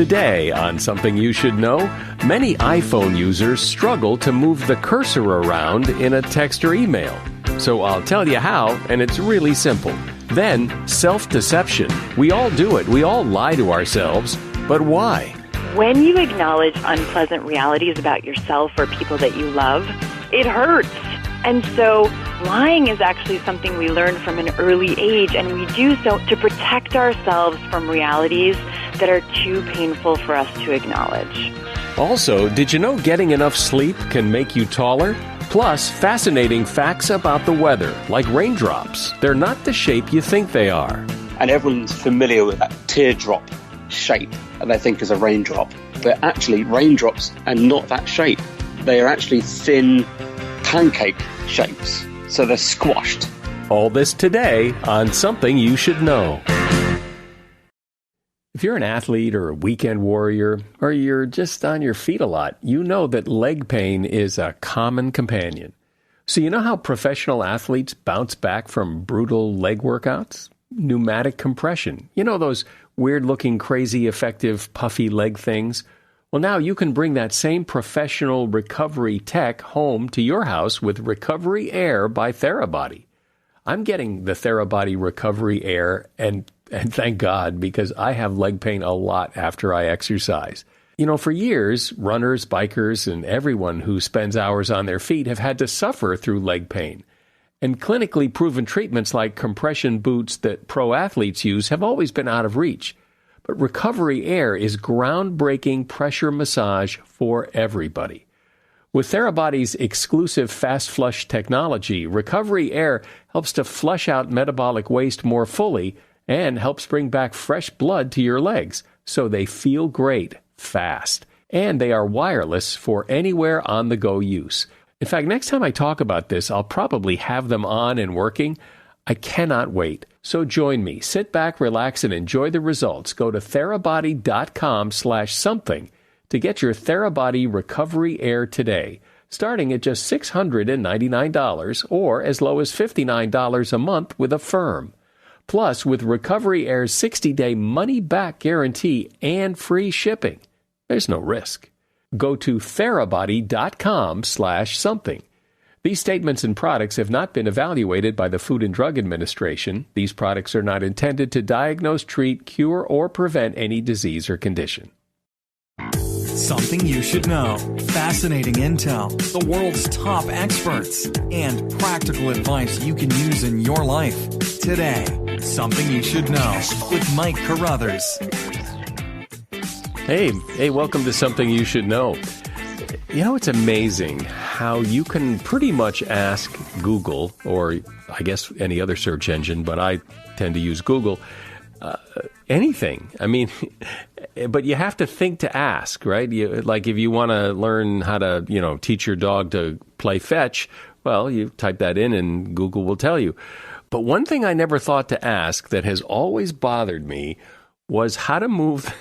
Today on Something You Should Know, many iPhone users struggle to move the cursor around in a text or email. So I'll tell you how, and it's really simple. Then, self-deception. We all do it. We all lie to ourselves. But why? When you acknowledge unpleasant realities about yourself or people that you love, it hurts. And so lying is actually something we learn from an early age, and we do so to protect ourselves from realities that are too painful for us to acknowledge. Also, did you know getting enough sleep can make you taller? Plus, fascinating facts about the weather, like raindrops. They're not the shape you think they are. And everyone's familiar with that teardrop shape that they think is a raindrop. But actually, raindrops are not that shape. They are actually thin pancake shapes. So they're squashed. All this today on Something You Should Know. If you're an athlete or a weekend warrior, or you're just on your feet a lot, you know that leg pain is a common companion. So you know how professional athletes bounce back from brutal leg workouts? Pneumatic compression. You know those weird-looking, crazy, effective, puffy leg things? Well, now you can bring that same professional recovery tech home to your house with Recovery Air by TheraBody. I'm getting the TheraBody Recovery Air, and thank God, because I have leg pain a lot after I exercise. You know, for years, runners, bikers, and everyone who spends hours on their feet have had to suffer through leg pain. And clinically proven treatments like compression boots that pro athletes use have always been out of reach. But Recovery Air is groundbreaking pressure massage for everybody. With TheraBody's exclusive Fast Flush technology, Recovery Air helps to flush out metabolic waste more fully and helps bring back fresh blood to your legs so they feel great fast. And they are wireless for anywhere on-the-go use. In fact, next time I talk about this, I'll probably have them on and working. I cannot wait. So join me. Sit back, relax, and enjoy the results. Go to therabody.com/something to get your TheraBody Recovery Air today, starting at just $699 or as low as $59 a month with Affirm. Plus, with Recovery Air's 60-day money-back guarantee and free shipping, there's no risk. Go to therabody.com/something. These statements and products have not been evaluated by the Food and Drug Administration. These products are not intended to diagnose, treat, cure, or prevent any disease or condition. Something you should know. Fascinating intel, the world's top experts, and practical advice you can use in your life. Today, Something You Should Know with Mike Carruthers. Hey, welcome to Something You Should Know. You know, it's amazing how you can pretty much ask Google, or I guess any other search engine, but I tend to use Google, anything. I mean, but you have to think to ask, right? Like if you want to learn how to, teach your dog to play fetch, well, you type that in and Google will tell you. But one thing I never thought to ask that has always bothered me was how to move,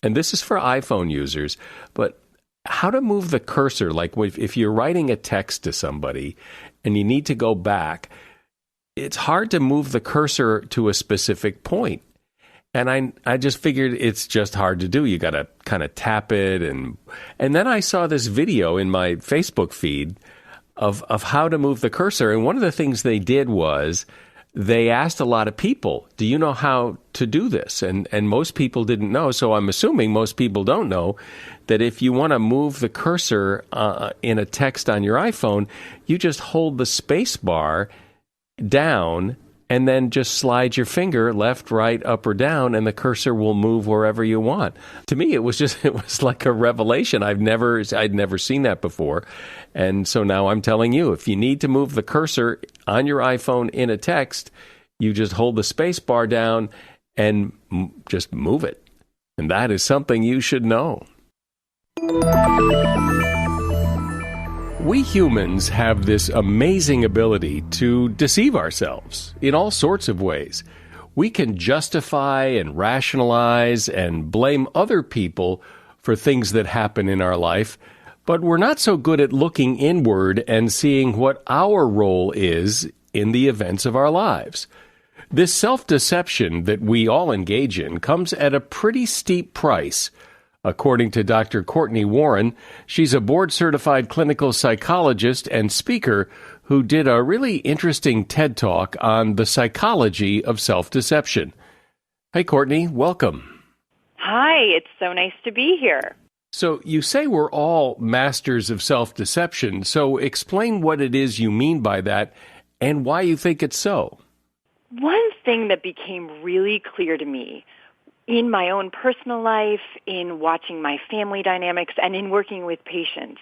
and this is for iPhone users, but how to move the cursor. Like if you're writing a text to somebody and you need to go back, it's hard to move the cursor to a specific point. And I just figured it's just hard to do. You got to kind of tap it. And then I saw this video in my Facebook feed of how to move the cursor. And one of the things they did was they asked a lot of people, do you know how to do this? And most people didn't know. So I'm assuming most people don't know that if you want to move the cursor in a text on your iPhone, you just hold the space bar down and then just slide your finger left, right, up, or down, and the cursor will move wherever you want. To me, it was like a revelation. I'd never seen that before. And so now I'm telling you, if you need to move the cursor on your iPhone in a text, you just hold the space bar down and just move it. And that is something you should know. We humans have this amazing ability to deceive ourselves in all sorts of ways. We can justify and rationalize and blame other people for things that happen in our life, but we're not so good at looking inward and seeing what our role is in the events of our lives. This self-deception that we all engage in comes at a pretty steep price. According to Dr. Courtney Warren, she's a board-certified clinical psychologist and speaker who did a really interesting TED Talk on the psychology of self-deception. Hey, Courtney, welcome. Hi, it's so nice to be here. So you say we're all masters of self-deception, so explain what it is you mean by that and why you think it's so. One thing that became really clear to me in my own personal life, in watching my family dynamics, and in working with patients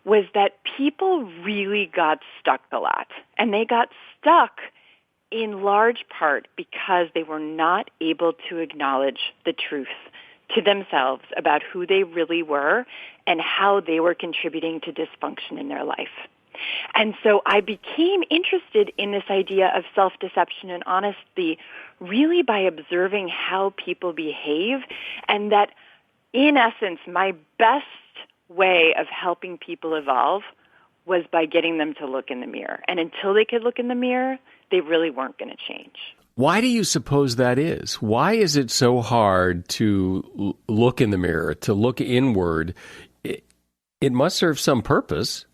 was that people really got stuck a lot. And they got stuck in large part because they were not able to acknowledge the truth to themselves about who they really were and how they were contributing to dysfunction in their life. And so I became interested in this idea of self-deception and honesty really by observing how people behave, and that, in essence, my best way of helping people evolve was by getting them to look in the mirror. And until they could look in the mirror, they really weren't going to change. Why do you suppose that is? Why is it so hard to look in the mirror, to look inward? It must serve some purpose.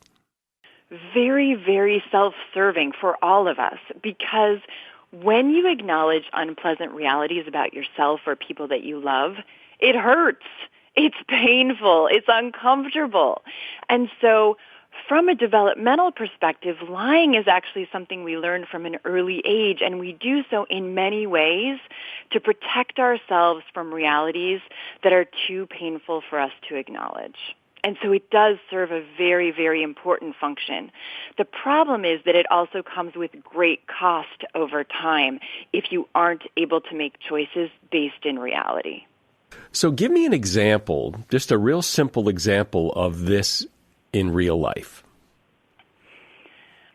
Very, very self-serving for all of us, because when you acknowledge unpleasant realities about yourself or people that you love, it hurts. It's painful. It's uncomfortable. And so from a developmental perspective, lying is actually something we learn from an early age, and we do so in many ways to protect ourselves from realities that are too painful for us to acknowledge. And so it does serve a very, very important function. The problem is that it also comes with great cost over time if you aren't able to make choices based in reality. So give me an example, just a real simple example of this in real life.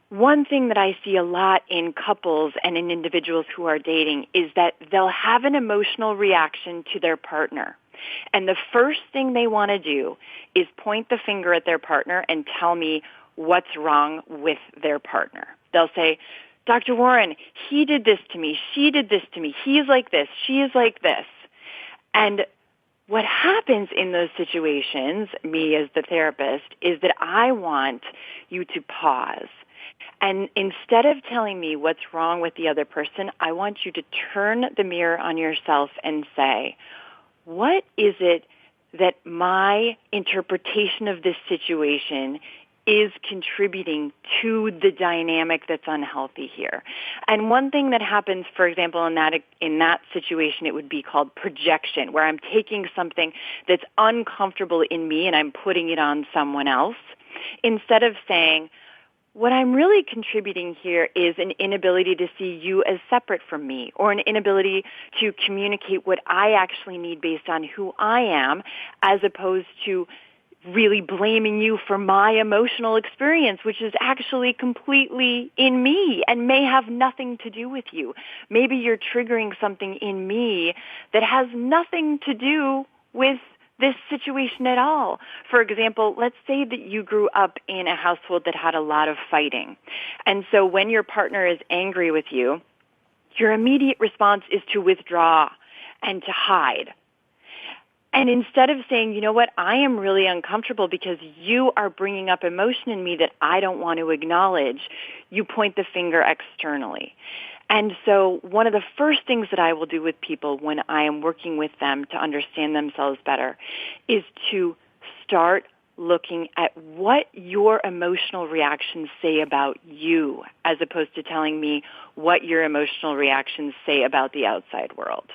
One thing that I see a lot in couples and in individuals who are dating is that they'll have an emotional reaction to their partner. And the first thing they want to do is point the finger at their partner and tell me what's wrong with their partner. They'll say, Dr. Warren, he did this to me, she did this to me, he's like this, she is like this. And what happens in those situations, me as the therapist, is that I want you to pause. And instead of telling me what's wrong with the other person, I want you to turn the mirror on yourself and say, what is it that my interpretation of this situation is contributing to the dynamic that's unhealthy here? And one thing that happens, for example, in that situation, it would be called projection, where I'm taking something that's uncomfortable in me and I'm putting it on someone else, instead of saying, what I'm really contributing here is an inability to see you as separate from me, or an inability to communicate what I actually need based on who I am, as opposed to really blaming you for my emotional experience, which is actually completely in me and may have nothing to do with you. Maybe you're triggering something in me that has nothing to do with this situation at all. For example, let's say that you grew up in a household that had a lot of fighting. And so when your partner is angry with you, your immediate response is to withdraw and to hide. And instead of saying, you know what, I am really uncomfortable because you are bringing up emotion in me that I don't want to acknowledge, you point the finger externally. And so one of the first things that I will do with people when I am working with them to understand themselves better is to start looking at what your emotional reactions say about you, as opposed to telling me what your emotional reactions say about the outside world.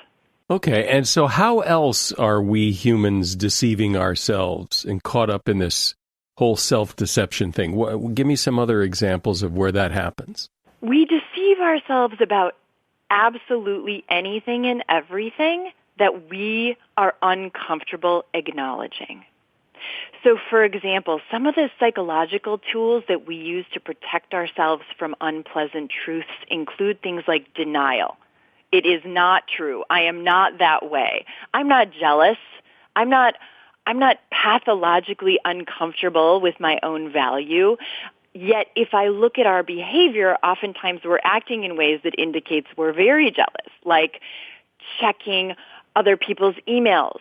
Okay, and so how else are we humans deceiving ourselves and caught up in this whole self-deception thing? Give me some other examples of where that happens. We deceive ourselves about absolutely anything and everything that we are uncomfortable acknowledging. So, for example, some of the psychological tools that we use to protect ourselves from unpleasant truths include things like denial. It is not true. I am not that way. I'm not jealous. I'm not pathologically uncomfortable with my own value. Yet if I look at our behavior, oftentimes we're acting in ways that indicates we're very jealous, like checking other people's emails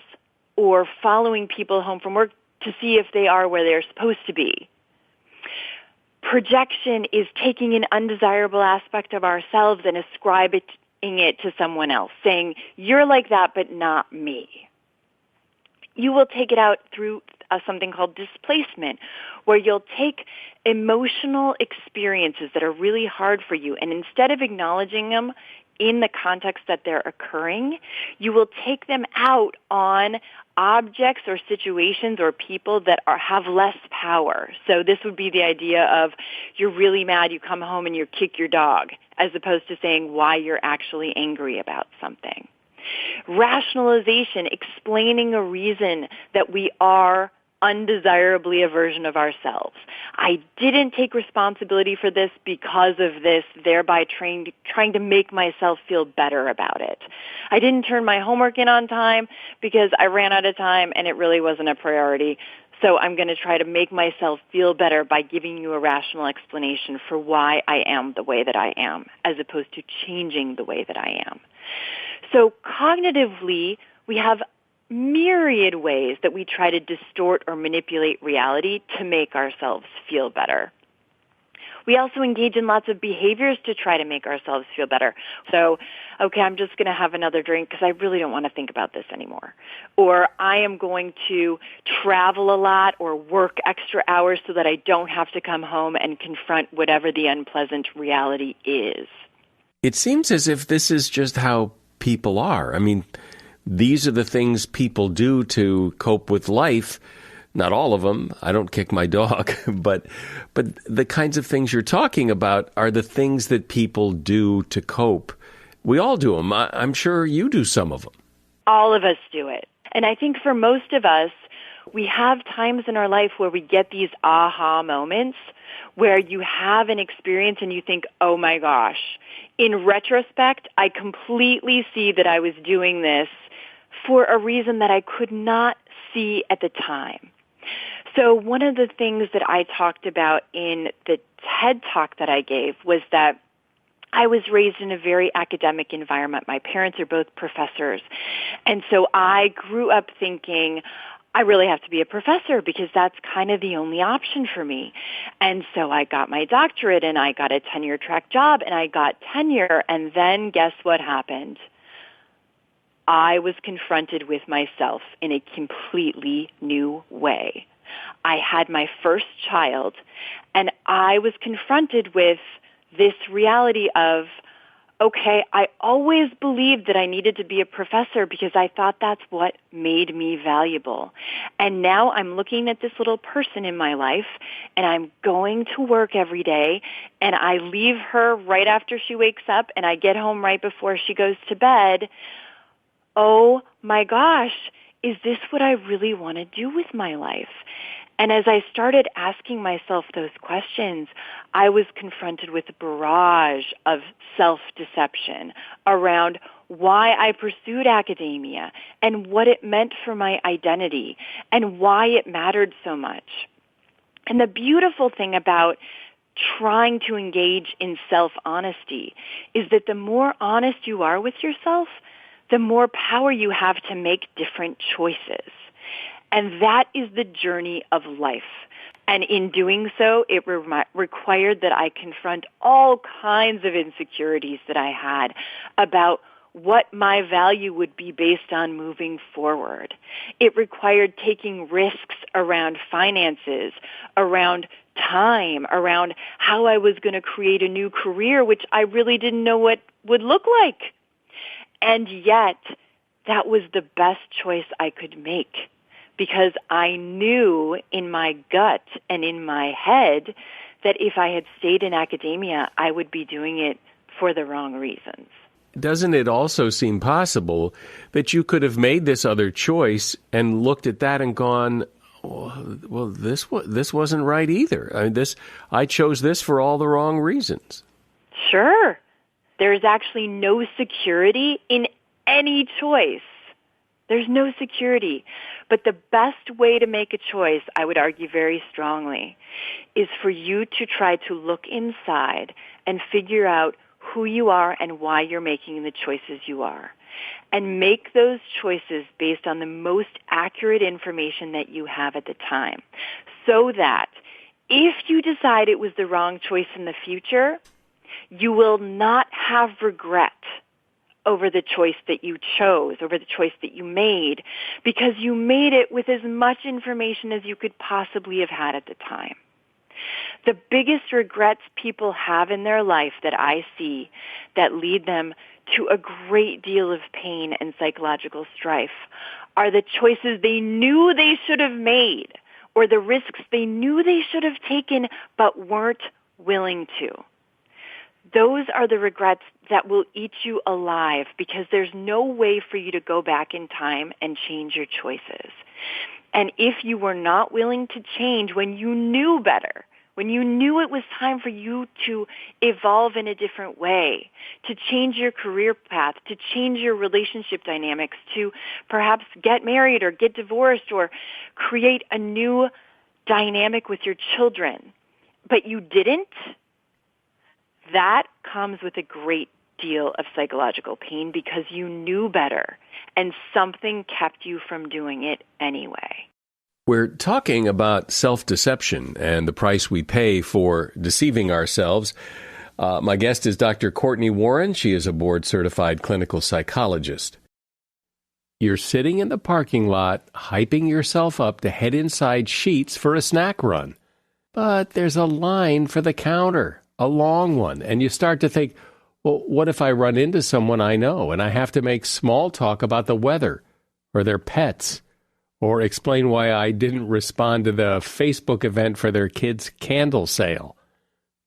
or following people home from work to see if they are where they're supposed to be. Projection is taking an undesirable aspect of ourselves and ascribing it to someone else, saying, you're like that, but not me. You will take it out through something called displacement, where you'll take emotional experiences that are really hard for you, and instead of acknowledging them in the context that they're occurring, you will take them out on objects or situations or people that have less power. So this would be the idea of you're really mad, you come home and you kick your dog, as opposed to saying why you're actually angry about something. Rationalization, explaining a reason that we are undesirably a version of ourselves. I didn't take responsibility for this because of this, thereby trying to make myself feel better about it. I didn't turn my homework in on time because I ran out of time and it really wasn't a priority. So I'm going to try to make myself feel better by giving you a rational explanation for why I am the way that I am, as opposed to changing the way that I am. So cognitively, we have myriad ways that we try to distort or manipulate reality to make ourselves feel better. We also engage in lots of behaviors to try to make ourselves feel better. So, okay, I'm just going to have another drink because I really don't want to think about this anymore. Or I am going to travel a lot or work extra hours so that I don't have to come home and confront whatever the unpleasant reality is. It seems as if this is just how people are. I mean, these are the things people do to cope with life. Not all of them. I don't kick my dog. But the kinds of things you're talking about are the things that people do to cope. We all do them. I'm sure you do some of them. All of us do it. And I think for most of us, we have times in our life where we get these aha moments where you have an experience and you think, oh my gosh. In retrospect, I completely see that I was doing this for a reason that I could not see at the time. So one of the things that I talked about in the TED Talk that I gave was that I was raised in a very academic environment. My parents are both professors. And so I grew up thinking, I really have to be a professor because that's kind of the only option for me. And so I got my doctorate and I got a tenure track job and I got tenure. And then guess what happened? I was confronted with myself in a completely new way. I had my first child, and I was confronted with this reality of, okay, I always believed that I needed to be a professor because I thought that's what made me valuable. And now I'm looking at this little person in my life, and I'm going to work every day, and I leave her right after she wakes up, and I get home right before she goes to bed. Oh my gosh, is this what I really want to do with my life? And as I started asking myself those questions, I was confronted with a barrage of self-deception around why I pursued academia and what it meant for my identity and why it mattered so much. And the beautiful thing about trying to engage in self-honesty is that the more honest you are with yourself, the more power you have to make different choices. And that is the journey of life. And in doing so, it required that I confront all kinds of insecurities that I had about what my value would be based on moving forward. It required taking risks around finances, around time, around how I was going to create a new career, which I really didn't know what would look like. And yet, that was the best choice I could make because I knew in my gut and in my head that if I had stayed in academia, I would be doing it for the wrong reasons. Doesn't it also seem possible that you could have made this other choice and looked at that and gone, well, this wasn't right either. I mean, I chose this for all the wrong reasons. Sure. There's actually no security in any choice There's no security. But the best way to make a choice, I would argue very strongly, is for you to try to look inside and figure out who you are and why you're making the choices you are. And make those choices based on the most accurate information that you have at the time. So that if you decide it was the wrong choice in the future, you will not have regret over the choice that you chose, over the choice that you made, because you made it with as much information as you could possibly have had at the time. The biggest regrets people have in their life that I see that lead them to a great deal of pain and psychological strife are the choices they knew they should have made or the risks they knew they should have taken but weren't willing to. Those are the regrets that will eat you alive because there's no way for you to go back in time and change your choices. And if you were not willing to change when you knew better, when you knew it was time for you to evolve in a different way, to change your career path, to change your relationship dynamics, to perhaps get married or get divorced or create a new dynamic with your children, but you didn't, that comes with a great deal of psychological pain because you knew better and something kept you from doing it anyway. We're talking about self-deception and the price we pay for deceiving ourselves. My guest is Dr. Courtney Warren. She is a board-certified clinical psychologist. You're sitting in the parking lot, hyping yourself up to head inside Sheetz for a snack run. But there's a line for the counter, a long one, and you start to think, well, what if I run into someone I know and I have to make small talk about the weather or their pets or explain why I didn't respond to the Facebook event for their kids' candle sale?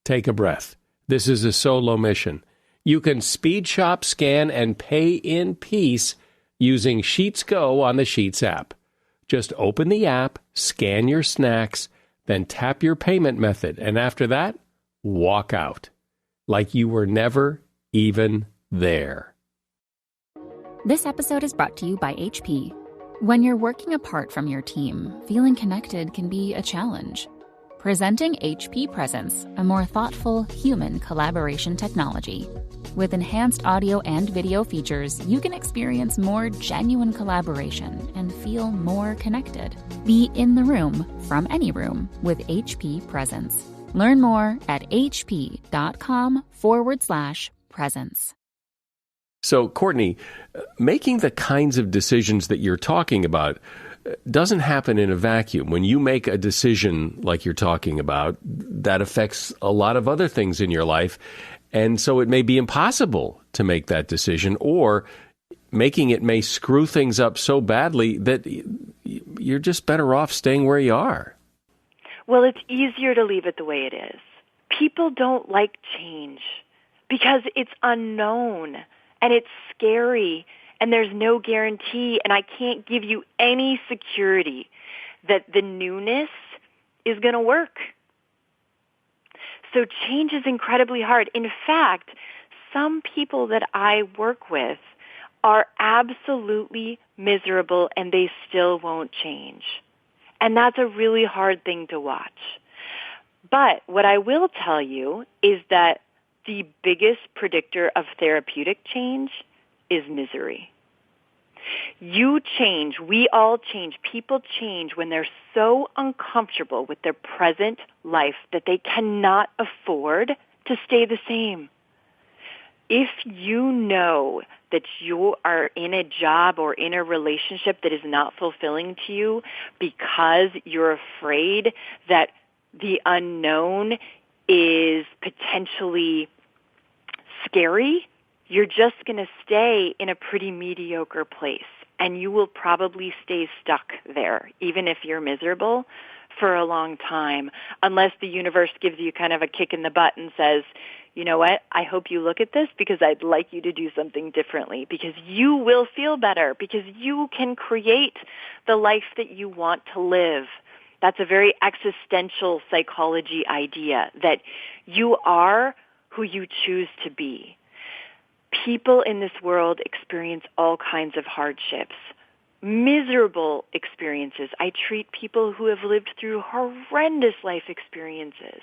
Take a breath. This is a solo mission. You can speed shop, scan, and pay in peace using SheetzGo on the Sheetz app. Just open the app, scan your snacks, then tap your payment method, and after that, walk out like you were never even there. This episode is brought to you by HP. When you're working apart from your team, feeling connected can be a challenge. Presenting HP Presence, a more thoughtful, human collaboration technology. With enhanced audio and video features, you can experience more genuine collaboration and feel more connected. Be in the room from any room with HP Presence. Learn more at hp.com/presence. So, Courtney, making the kinds of decisions that you're talking about doesn't happen in a vacuum. When you make a decision like you're talking about, that affects a lot of other things in your life. And so it may be impossible to make that decision, or making it may screw things up so badly that you're just better off staying where you are. Well, it's easier to leave it the way it is. People don't like change because it's unknown and it's scary and there's no guarantee, and I can't give you any security that the newness is going to work. So change is incredibly hard. In fact, some people that I work with are absolutely miserable and they still won't change. And that's a really hard thing to watch. But what I will tell you is that the biggest predictor of therapeutic change is misery. You change, we all change, people change when they're so uncomfortable with their present life that they cannot afford to stay the same. If you know that you are in a job or in a relationship that is not fulfilling to you because you're afraid that the unknown is potentially scary, you're just going to stay in a pretty mediocre place. And you will probably stay stuck there, even if you're miserable, for a long time, unless the universe gives you kind of a kick in the butt and says, you know what, I hope you look at this because I'd like you to do something differently, because you will feel better, because you can create the life that you want to live. That's a very existential psychology idea, that you are who you choose to be. People in this world experience all kinds of hardships. miserable experiences. I treat people who have lived through horrendous life experiences.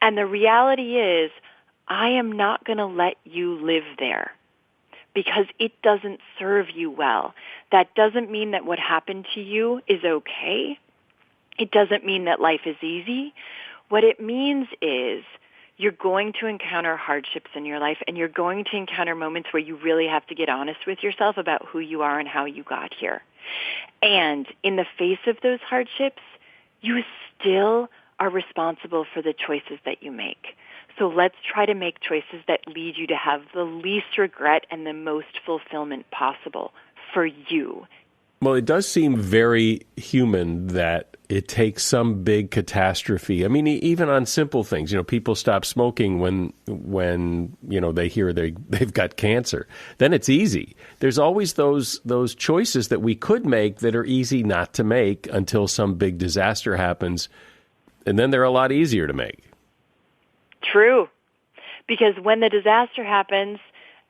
And the reality is, I am not going to let you live there because it doesn't serve you well. That doesn't mean that what happened to you is okay. It doesn't mean that life is easy. What it means is you're going to encounter hardships in your life, and you're going to encounter moments where you really have to get honest with yourself about who you are and how you got here. And in the face of those hardships, you still are responsible for the choices that you make. So let's try to make choices that lead you to have the least regret and the most fulfillment possible for you. Well, it does seem very human that it takes some big catastrophe. I mean, even on simple things, people stop smoking when they hear they've got cancer. Then it's easy. There's always those choices that we could make that are easy not to make until some big disaster happens, and then they're a lot easier to make. True. Because when the disaster happens,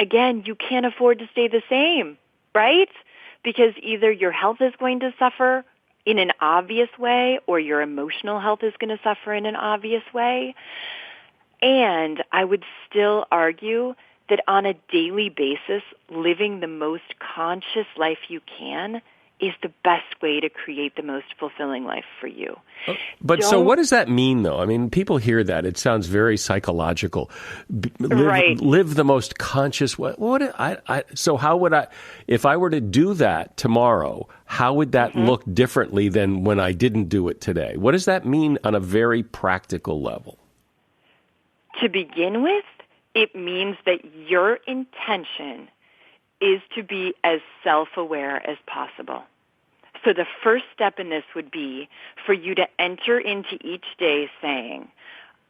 again, you can't afford to stay the same, right? Because either your health is going to suffer in an obvious way or your emotional health is going to suffer in an obvious way. And I would still argue that on a daily basis, living the most conscious life you can is the best way to create the most fulfilling life for you. But so what does that mean, though? I mean, people hear that. It sounds very psychological. Right. Live the most conscious way. So how would I, if I were to do that tomorrow, how would that look differently than when I didn't do it today? What does that mean on a very practical level? To begin with, it means that your intention is to be as self-aware as possible. So the first step in this would be for you to enter into each day saying,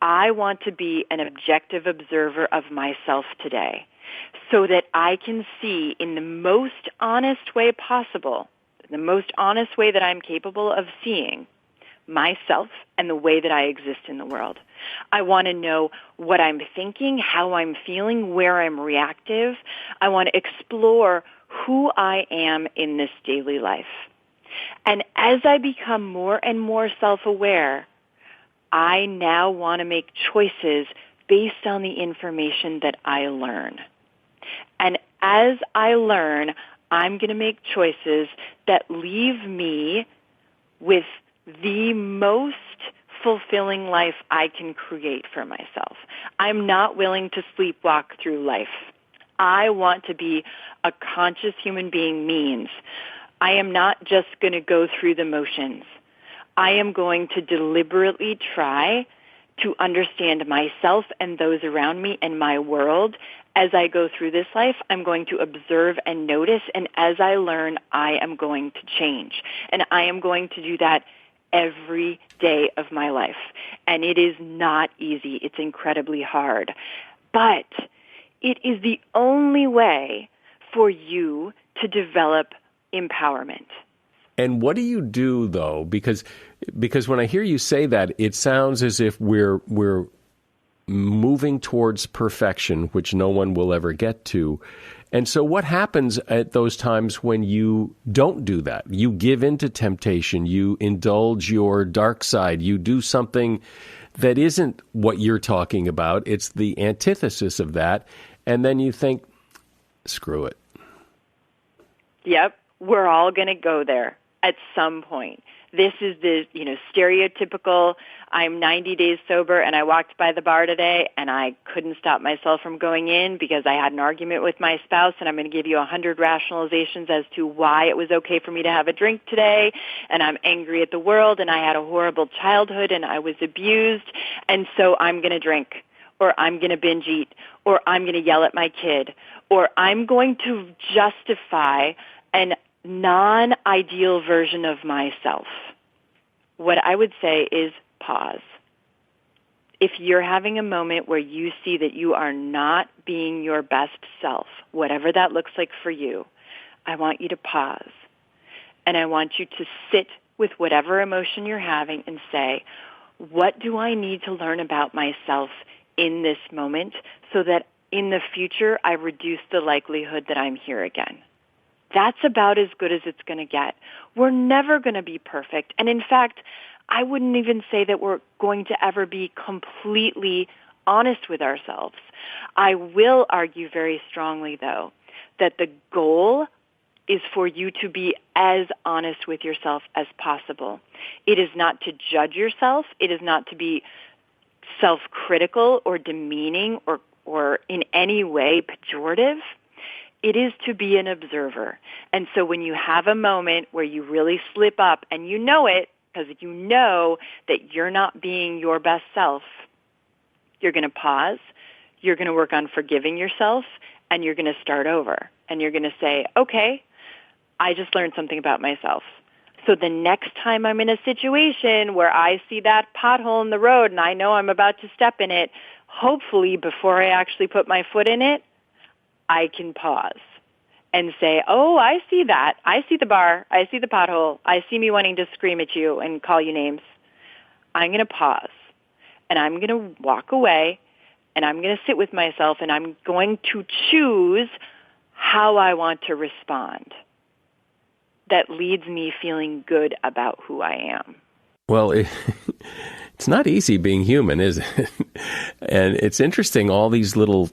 I want to be an objective observer of myself today so that I can see in the most honest way possible, the most honest way that I'm capable of seeing myself and the way that I exist in the world. I want to know what I'm thinking, how I'm feeling, where I'm reactive. I want to explore who I am in this daily life. And as I become more and more self-aware, I now want to make choices based on the information that I learn. And as I learn, I'm going to make choices that leave me with the most fulfilling life I can create for myself. I'm not willing to sleepwalk through life. I want to be a conscious human being means I am not just going to go through the motions. I am going to deliberately try to understand myself and those around me and my world. As I go through this life, I'm going to observe and notice, and as I learn, I am going to change. And I am going to do that every day of my life. And it is not easy. It's incredibly hard. But it is the only way for you to develop empowerment. And what do you do, though? Because when I hear you say that, it sounds as if we're moving towards perfection, which no one will ever get to. And so what happens at those times when you don't do that? You give in to temptation, you indulge your dark side, you do something that isn't what you're talking about. It's the antithesis of that. And then you think, screw it. Yep, we're all going to go there at some point. This is the, stereotypical, I'm 90 days sober and I walked by the bar today and I couldn't stop myself from going in because I had an argument with my spouse, and I'm going to give you 100 rationalizations as to why it was okay for me to have a drink today, and I'm angry at the world, and I had a horrible childhood and I was abused, and so I'm going to drink, or I'm going to binge eat, or I'm going to yell at my kid, or I'm going to justify an non-ideal version of myself. What I would say is pause. If you're having a moment where you see that you are not being your best self, whatever that looks like for you, I want you to pause. And I want you to sit with whatever emotion you're having and say, what do I need to learn about myself in this moment so that in the future I reduce the likelihood that I'm here again? that's about as good as it's going to get. We're never going to be perfect. And in fact, I wouldn't even say that we're going to ever be completely honest with ourselves. I will argue very strongly, though, that the goal is for you to be as honest with yourself as possible. It is not to judge yourself. It is not to be self-critical or demeaning or in any way pejorative. It is to be an observer. And so when you have a moment where you really slip up and you know it, because you know that you're not being your best self, you're going to pause, you're going to work on forgiving yourself, and you're going to start over. And you're going to say, okay, I just learned something about myself. So the next time I'm in a situation where I see that pothole in the road and I know I'm about to step in it, hopefully before I actually put my foot in it, I can pause and say, oh, I see that. I see the bar. I see the pothole. I see me wanting to scream at you and call you names. I'm going to pause, and I'm going to walk away, and I'm going to sit with myself, and I'm going to choose how I want to respond. That leads me feeling good about who I am. Well, it's not easy being human, is it? And it's interesting, all these little,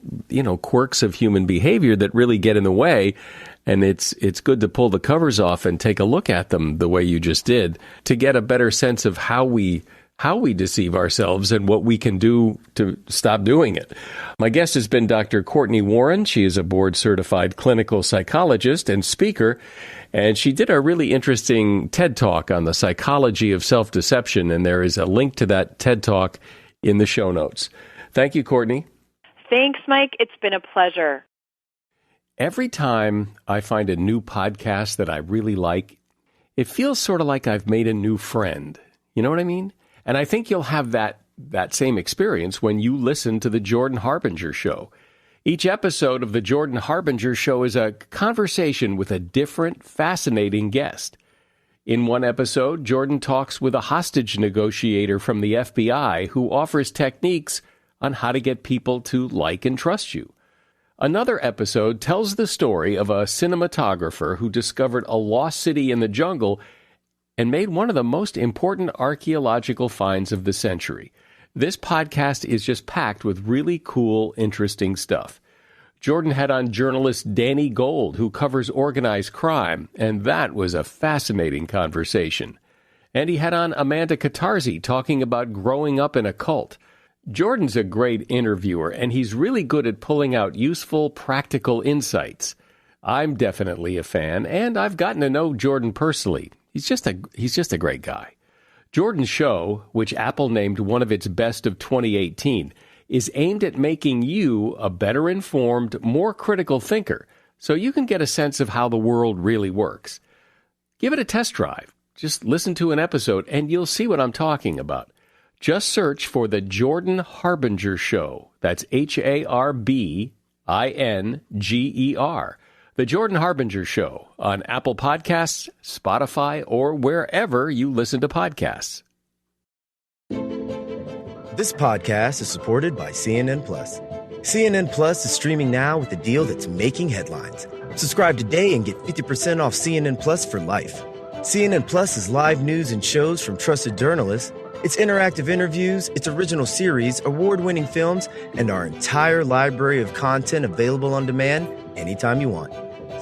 quirks of human behavior that really get in the way. And it's good to pull the covers off and take a look at them the way you just did to get a better sense of how we deceive ourselves and what we can do to stop doing it. My guest has been Dr. Courtney Warren. She is a board-certified clinical psychologist and speaker, and she did a really interesting TED Talk on the psychology of self-deception, and there is a link to that TED Talk in the show notes. Thank you, Courtney. Thanks, Mike. It's been a pleasure. Every time I find a new podcast that I really like, it feels sort of like I've made a new friend. You know what I mean? And I think you'll have that same experience when you listen to The Jordan Harbinger Show. Each episode of The Jordan Harbinger Show is a conversation with a different, fascinating guest. In one episode, Jordan talks with a hostage negotiator from the FBI who offers techniques on how to get people to like and trust you. Another episode tells the story of a cinematographer who discovered a lost city in the jungle and made one of the most important archaeological finds of the century. This podcast is just packed with really cool, interesting stuff. Jordan had on journalist Danny Gold, who covers organized crime, and that was a fascinating conversation. And he had on Amanda Catarzi talking about growing up in a cult. Jordan's a great interviewer, and he's really good at pulling out useful, practical insights. I'm definitely a fan, and I've gotten to know Jordan personally. He's just a great guy. Jordan's show, which Apple named one of its best of 2018, is aimed at making you a better informed, more critical thinker, so you can get a sense of how the world really works. Give it a test drive. Just listen to an episode, and you'll see what I'm talking about. Just search for The Jordan Harbinger Show. That's Harbinger. The Jordan Harbinger Show on Apple Podcasts, Spotify, or wherever you listen to podcasts. This podcast is supported by CNN Plus. CNN Plus is streaming now with a deal that's making headlines. Subscribe today and get 50% off CNN Plus for life. CNN Plus is live news and shows from trusted journalists. It's interactive interviews, its original series, award-winning films, and our entire library of content available on demand anytime you want.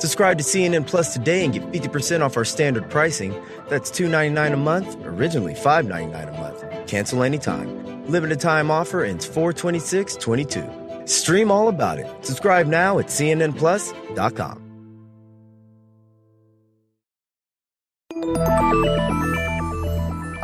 Subscribe to CNN Plus today and get 50% off our standard pricing. That's $2.99 a month, originally $5.99 a month. Cancel anytime. Limited time offer ends 4/26/22. Stream all about it. Subscribe now at cnnplus.com.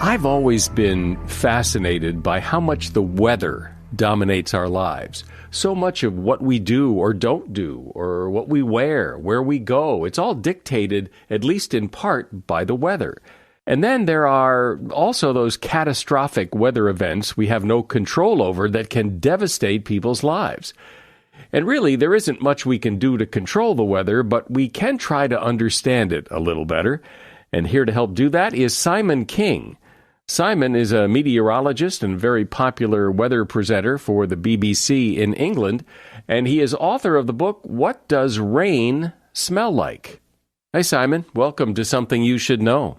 I've always been fascinated by how much the weather dominates our lives. So much of what we do or don't do, or what we wear, where we go, it's all dictated, at least in part, by the weather. And then there are also those catastrophic weather events we have no control over that can devastate people's lives. And really, there isn't much we can do to control the weather, but we can try to understand it a little better. And here to help do that is Simon King. Simon is a meteorologist and very popular weather presenter for the BBC in England, and he is author of the book, What Does Rain Smell Like? Hi, Simon. Welcome to Something You Should Know.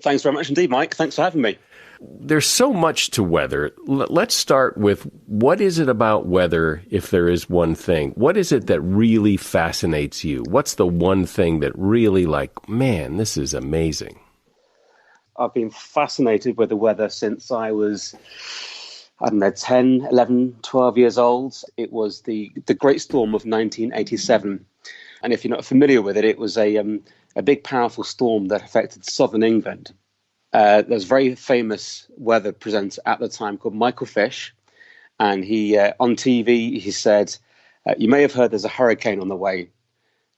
Thanks very much indeed, Mike. Thanks for having me. There's so much to weather. Let's start with, what is it about weather, if there is one thing? What is it that really fascinates you? What's the one thing that really, man, this is amazing? I've been fascinated with the weather since I was, 10, 11, 12 years old. It was the Great Storm of 1987. And if you're not familiar with it, it was a big, powerful storm that affected southern England. There was a very famous weather presenter at the time called Michael Fish. And he, on TV, he said, you may have heard there's a hurricane on the way.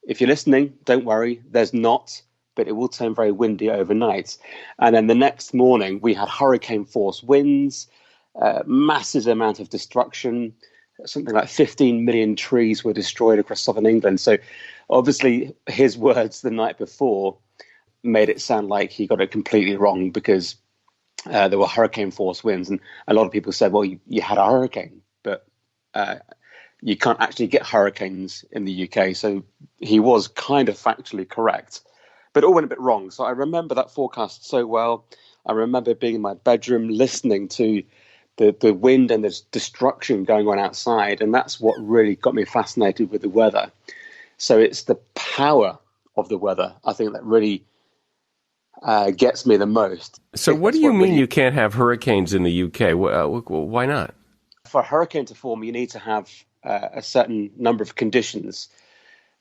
If you're listening, don't worry, there's not, but it will turn very windy overnight. And then the next morning, we had hurricane force winds, massive amount of destruction. Something like 15 million trees were destroyed across southern England. So obviously his words the night before made it sound like he got it completely wrong, because there were hurricane force winds. And a lot of people said, well, you had a hurricane, but you can't actually get hurricanes in the UK. So he was kind of factually correct, but it all went a bit wrong. So I remember that forecast so well. I remember being in my bedroom listening to the wind and the destruction going on outside. And that's what really got me fascinated with the weather. So it's the power of the weather, I think, that really gets me the most. So what do you mean you can't have hurricanes in the UK? Why not? For a hurricane to form, you need to have a certain number of conditions.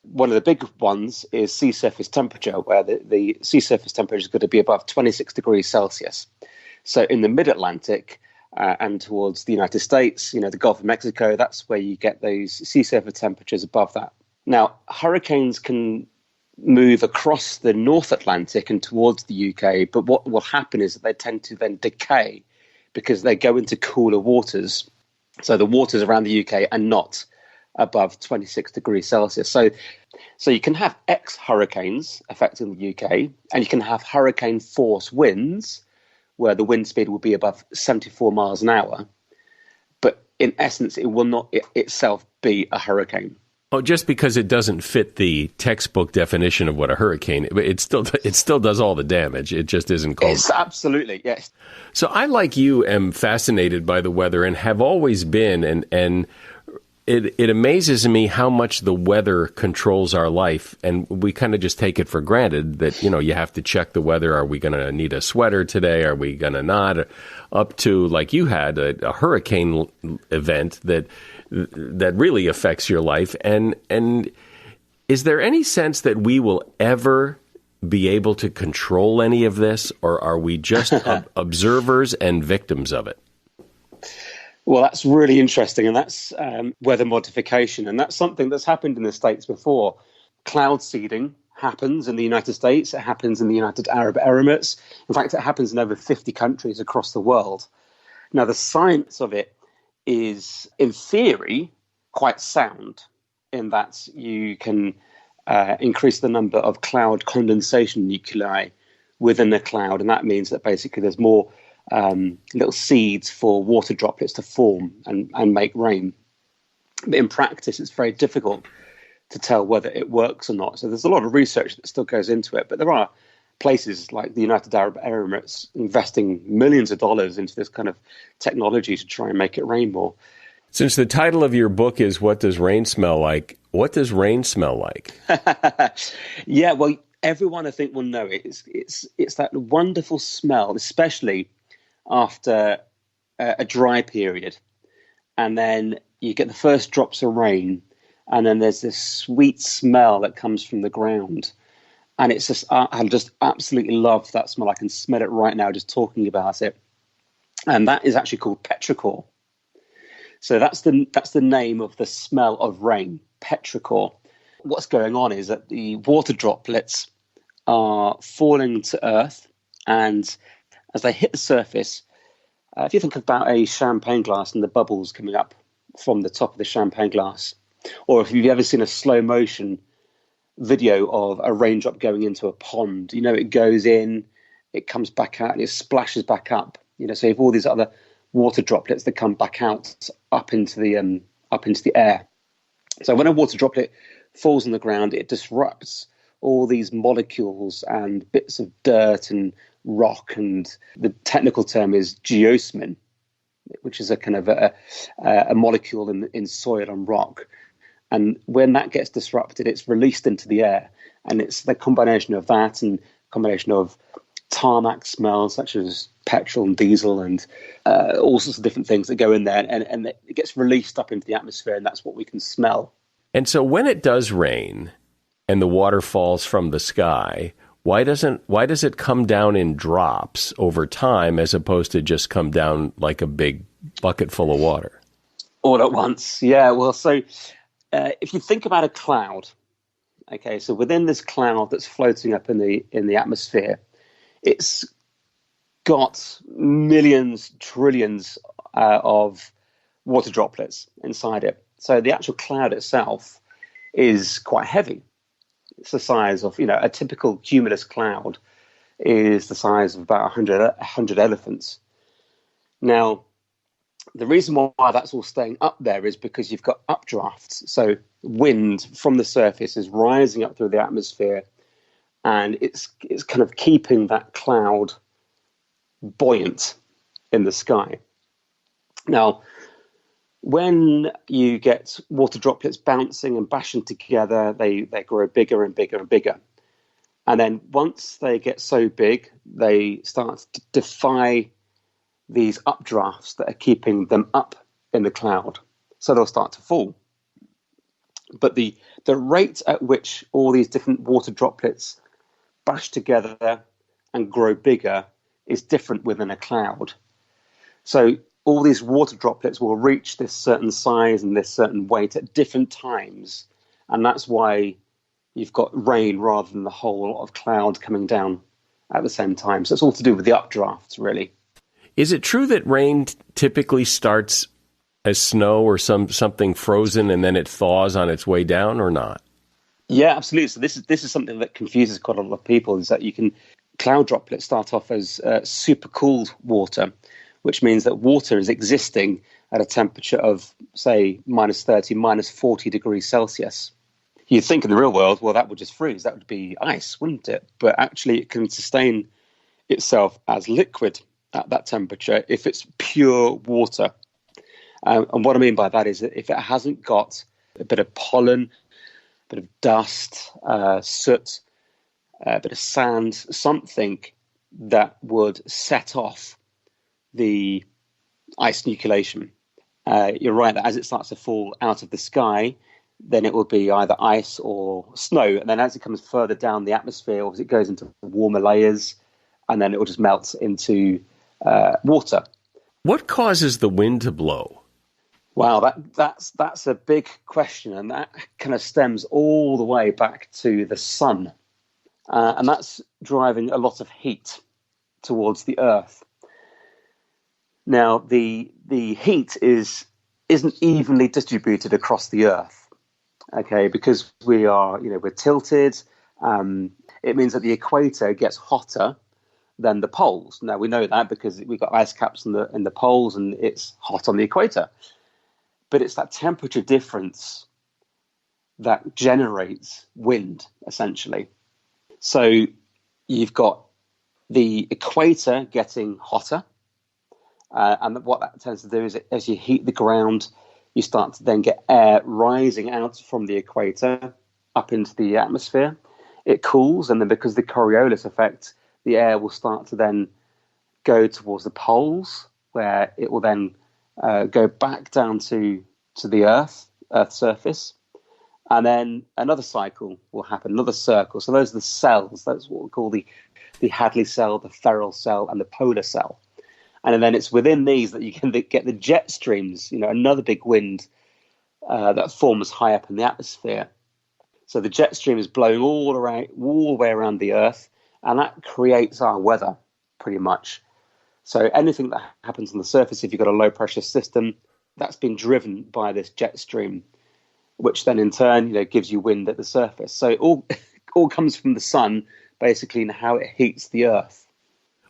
One of the big ones is sea surface temperature, where the sea surface temperature is going to be above 26 degrees Celsius. So in the mid-Atlantic and towards the United States, the Gulf of Mexico, that's where you get those sea surface temperatures above that. Now, hurricanes can move across the North Atlantic and towards the UK, but what will happen is that they tend to then decay because they go into cooler waters. So the waters around the UK are not above 26 degrees Celsius. So you can have ex-hurricanes affecting the UK, and you can have hurricane force winds, where the wind speed will be above 74 miles an hour. But in essence, it will not itself be a hurricane. Oh, just because it doesn't fit the textbook definition of what a hurricane, it still does all the damage. It just isn't called. It's absolutely, yes. So I, like you, am fascinated by the weather and have always been, and it amazes me how much the weather controls our life, and we kind of just take it for granted that, you have to check the weather. Are we going to need a sweater today? Are we going to not? Up to, like you had, a hurricane event that really affects your life. And is there any sense that we will ever be able to control any of this, or are we just observers and victims of it? Well, that's really interesting, and that's weather modification, and that's something that's happened in the States before. Cloud seeding happens in the United States. It happens in the United Arab Emirates. In fact, it happens in over 50 countries across the world. Now, the science of it is, in theory, quite sound, in that you can increase the number of cloud condensation nuclei within the cloud, and that means that basically there's more little seeds for water droplets to form and make rain. But in practice, it's very difficult to tell whether it works or not. So there's a lot of research that still goes into it, but there are places like the United Arab Emirates investing millions of dollars into this kind of technology to try and make it rain more. Since the title of your book is What Does Rain Smell Like? What does rain smell like? Yeah, well, everyone I think will know it. It's that wonderful smell, especially after a dry period. And then you get the first drops of rain, and then there's this sweet smell that comes from the ground. And it's just, I just absolutely love that smell. I can smell it right now just talking about it. And that is actually called petrichor. So that's the name of the smell of rain, petrichor. What's going on is that the water droplets are falling to earth, and as they hit the surface, if you think about a champagne glass and the bubbles coming up from the top of the champagne glass, or if you've ever seen a slow motion video of a raindrop going into a pond, it goes in, it comes back out, and it splashes back up. So you have all these other water droplets that come back out up into the air. So when a water droplet falls on the ground, it disrupts all these molecules and bits of dirt and rock, and the technical term is geosmin, which is a kind of a molecule in soil and rock. And when that gets disrupted, it's released into the air. And it's the combination of that and combination of tarmac smells, such as petrol and diesel and all sorts of different things that go in there. And it gets released up into the atmosphere, and that's what we can smell. And so when it does rain and the water falls from the sky, why does it come down in drops over time as opposed to just come down like a big bucket full of water? All at once, yeah. Well, so if you think about a cloud, okay, so within this cloud that's floating up in the atmosphere, it's got millions, trillions of water droplets inside it. So the actual cloud itself is quite heavy. It's the size of, a typical cumulus cloud is the size of about 100 elephants. Now, the reason why that's all staying up there is because you've got updrafts. So wind from the surface is rising up through the atmosphere, and it's kind of keeping that cloud buoyant in the sky. Now, when you get water droplets bouncing and bashing together, they grow bigger and bigger and bigger. And then once they get so big, they start to defy these updrafts that are keeping them up in the cloud. So they'll start to fall. But the rate at which all these different water droplets bash together and grow bigger is different within a cloud. So all these water droplets will reach this certain size and this certain weight at different times. And that's why you've got rain rather than the whole lot of cloud coming down at the same time. So it's all to do with the updrafts, really. Is it true that rain typically starts as snow or something frozen and then it thaws on its way down, or not? Yeah, absolutely. So this is something that confuses quite a lot of people, is that cloud droplets start off as super cooled water, which means that water is existing at a temperature of, say, minus 30, minus 40 degrees Celsius. You'd think in the real world, well, that would just freeze. That would be ice, wouldn't it? But actually it can sustain itself as liquid at that temperature if it's pure water. And what I mean by that is that if it hasn't got a bit of pollen, a bit of dust, soot, a bit of sand, something that would set off the ice nucleation. You're right that as it starts to fall out of the sky, then it will be either ice or snow. And then as it comes further down the atmosphere, or as it goes into warmer layers, and then it will just melt into water. What causes the wind to blow? Wow, that's a big question, and that kind of stems all the way back to the sun. And that's driving a lot of heat towards the Earth. Now, the heat isn't evenly distributed across the Earth, okay, because we're tilted. It means that the equator gets hotter than the poles. Now, we know that because we've got ice caps in the poles, and it's hot on the equator. But it's that temperature difference that generates wind, essentially. So you've got the equator getting hotter, and what that tends to do is as you heat the ground, you start to then get air rising out from the equator up into the atmosphere. It cools, and then because of the Coriolis effect, the air will start to then go towards the poles, where it will then go back down to the Earth's surface. And then another cycle will happen, another circle. So those are the cells. That's what we call the Hadley cell, the Ferrel cell, and the polar cell. And then it's within these that you can get the jet streams, another big wind that forms high up in the atmosphere. So the jet stream is blowing all the way around the Earth, and that creates our weather, pretty much. So anything that happens on the surface, if you've got a low-pressure system, that's been driven by this jet stream, which then in turn, gives you wind at the surface. So it all comes from the sun, basically, and how it heats the Earth.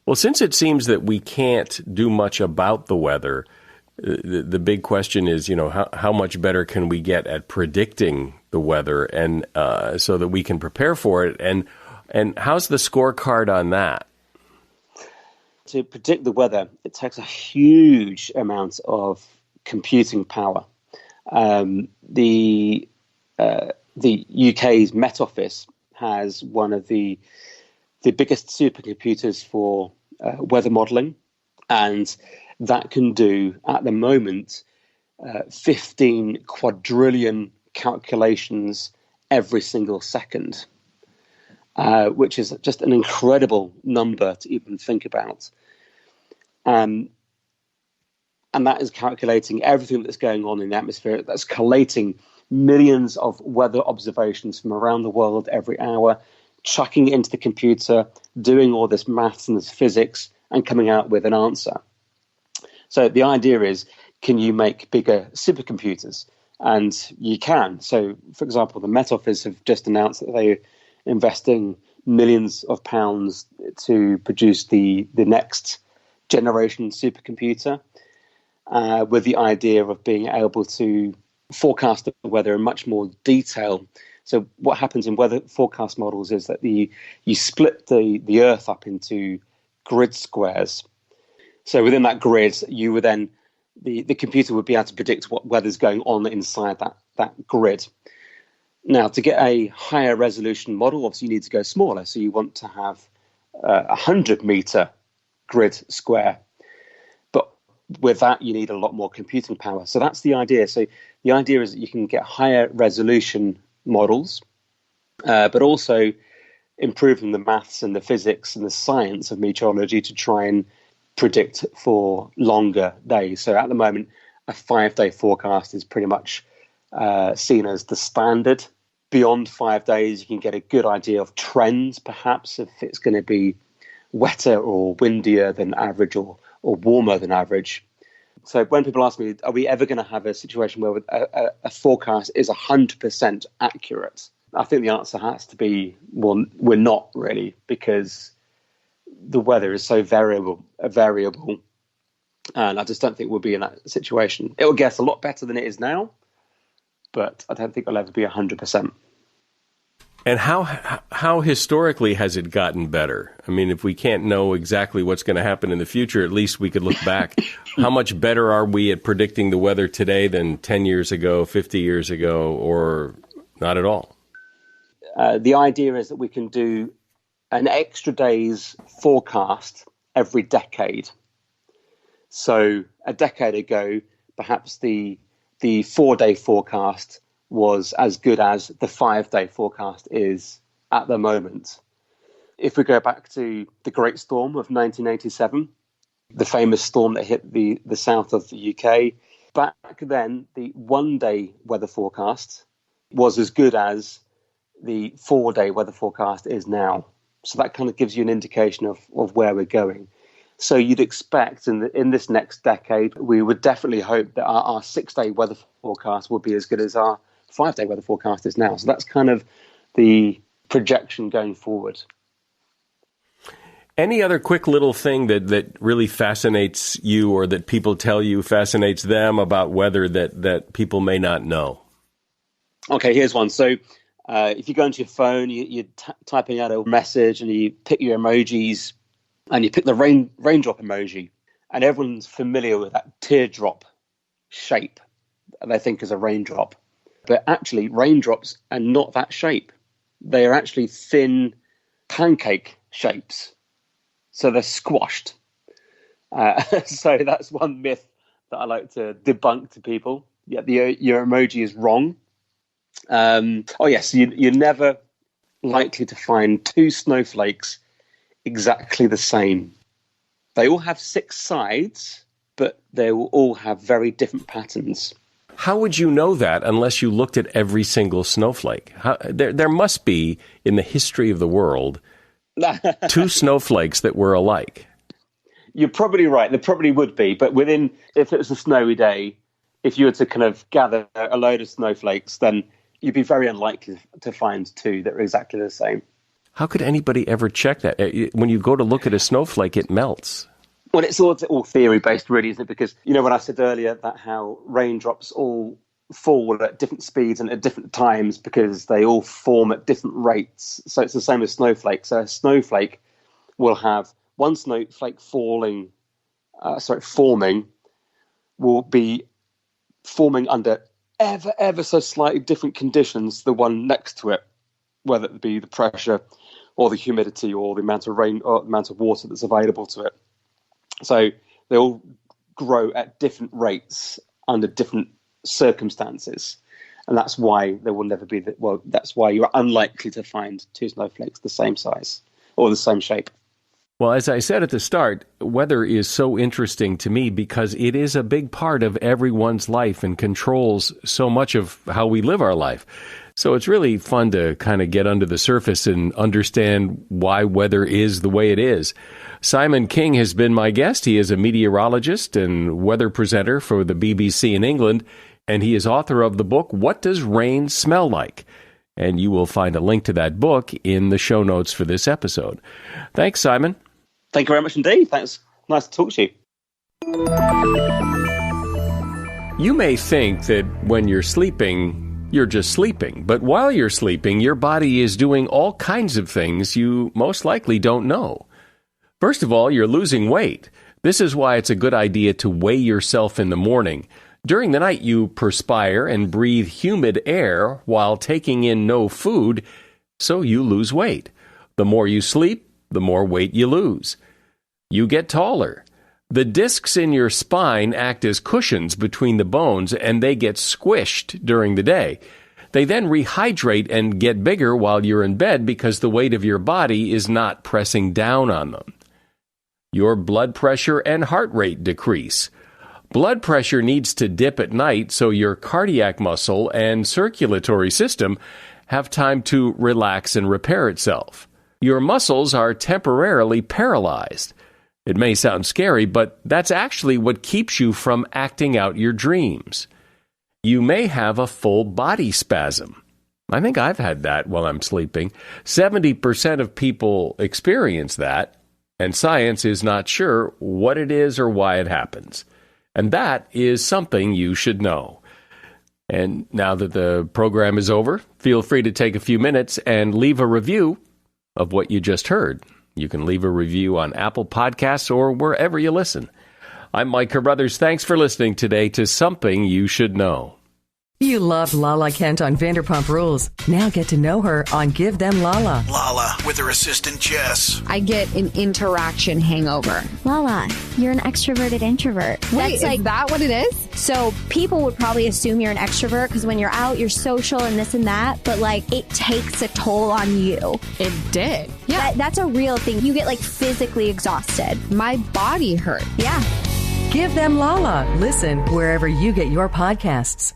Well, since it seems that we can't do much about the weather, the big question is, how much better can we get at predicting the the weather, and so that we can prepare for it. And how's the scorecard on that? To predict the weather, it takes a huge amount of computing power. The UK's Met Office has one of the biggest supercomputers for weather modelling, and that can do, at the moment, 15 quadrillion calculations every single second, which is just an incredible number to even think about. And that is calculating everything that's going on in the atmosphere. That's collating millions of weather observations from around the world every hour, chucking it into the computer, doing all this maths and this physics, and coming out with an answer. So the idea is, can you make bigger supercomputers? And you can. So, for example, the Met Office have just announced that they're investing millions of pounds to produce the next generation supercomputer, with the idea of being able to forecast the weather in much more detail. So what happens in weather forecast models is that you split the Earth up into grid squares. So within that grid, you would then, the computer would be able to predict what weather's going on inside that grid. Now, to get a higher resolution model, obviously you need to go smaller. So you want to have a 100-meter grid square. But with that, you need a lot more computing power. So that's the idea. So the idea is that you can get higher resolution models, but also improving the maths and the physics and the science of meteorology to try and predict for longer days. So at the moment, a 5-day forecast is pretty much seen as the standard. Beyond 5 days, you can get a good idea of trends, perhaps, if it's going to be wetter or windier than average or warmer than average. So when people ask me, are we ever going to have a situation where a forecast is 100% accurate? I think the answer has to be, well, we're not really, because the weather is so variable, and I just don't think we'll be in that situation. It will get a lot better than it is now, but I don't think it'll ever be 100%. And how historically has it gotten better? I mean, if we can't know exactly what's going to happen in the future, at least we could look back. How much better are we at predicting the weather today than 10 years ago, 50 years ago, or not at all? The idea is that we can do an extra day's forecast every decade. So a decade ago, perhaps the 4-day forecast was as good as the 5-day forecast is at the moment. If we go back to the Great Storm of 1987, the famous storm that hit the south of the UK, back then the 1-day weather forecast was as good as the 4-day weather forecast is now. So that kind of gives you an indication of where we're going. So you'd expect in this next decade, we would definitely hope that our 6-day weather forecast will be as good as our 5-day weather forecast is now. So that's kind of the projection going forward. Any other quick little thing that really fascinates you, or that people tell you fascinates them about weather that people may not know? Okay, here's one. So if you go into your phone, you're typing out a message and you pick your emojis and you pick the raindrop emoji, and everyone's familiar with that teardrop shape that they think is a raindrop. But actually, raindrops are not that shape. They are actually thin pancake shapes. So they're squashed. So that's one myth that I like to debunk to people. Yeah, your emoji is wrong. Yes, you're never likely to find 2 snowflakes exactly the same. They all have 6 sides, but they will all have very different patterns. How would you know that unless you looked at every single snowflake? There must be, in the history of the world, 2 snowflakes that were alike. You're probably right. There probably would be. But if it was a snowy day, if you were to kind of gather a load of snowflakes, then you'd be very unlikely to find 2 that are exactly the same. How could anybody ever check that? When you go to look at a snowflake, it melts. Well, it's all theory-based, really, isn't it? Because, when I said earlier that how raindrops all fall at different speeds and at different times because they all form at different rates. So it's the same as snowflakes. So a snowflake will have one snowflake forming will be forming under ever so slightly different conditions to the one next to it, whether it be the pressure or the humidity or the amount of rain or the amount of water that's available to it. So they all grow at different rates under different circumstances. And that's why there will never be that's why you're unlikely to find two snowflakes the same size or the same shape. Well, as I said at the start, weather is so interesting to me because it is a big part of everyone's life and controls so much of how we live our life. So it's really fun to kind of get under the surface and understand why weather is the way it is. Simon King has been my guest. He is a meteorologist and weather presenter for the BBC in England, and he is author of the book, What Does Rain Smell Like? And you will find a link to that book in the show notes for this episode. Thanks, Simon. Thank you very much indeed. Thanks. Nice to talk to you. You may think that when you're sleeping, you're just sleeping. But while you're sleeping, your body is doing all kinds of things you most likely don't know. First of all, you're losing weight. This is why it's a good idea to weigh yourself in the morning. During the night, you perspire and breathe humid air while taking in no food, so you lose weight. The more you sleep, the more weight you lose. You get taller. The discs in your spine act as cushions between the bones, and they get squished during the day. They then rehydrate and get bigger while you're in bed because the weight of your body is not pressing down on them. Your blood pressure and heart rate decrease. Blood pressure needs to dip at night so your cardiac muscle and circulatory system have time to relax and repair itself. Your muscles are temporarily paralyzed. It may sound scary, but that's actually what keeps you from acting out your dreams. You may have a full body spasm. I think I've had that while I'm sleeping. 70% of people experience that, and science is not sure what it is or why it happens. And that is something you should know. And now that the program is over, feel free to take a few minutes and leave a review of what you just heard. You can leave a review on Apple Podcasts or wherever you listen. I'm Mike Carruthers. Thanks for listening today to Something You Should Know. You loved Lala Kent on Vanderpump Rules. Now get to know her on Give Them Lala. Lala with her assistant Jess. I get an interaction hangover. Lala, you're an extroverted introvert. Wait, is that what it is? So people would probably assume you're an extrovert because when you're out, you're social and this and that, but like it takes a toll on you. It did. Yeah. That's a real thing. You get like physically exhausted. My body hurt. Yeah. Give Them Lala. Listen wherever you get your podcasts.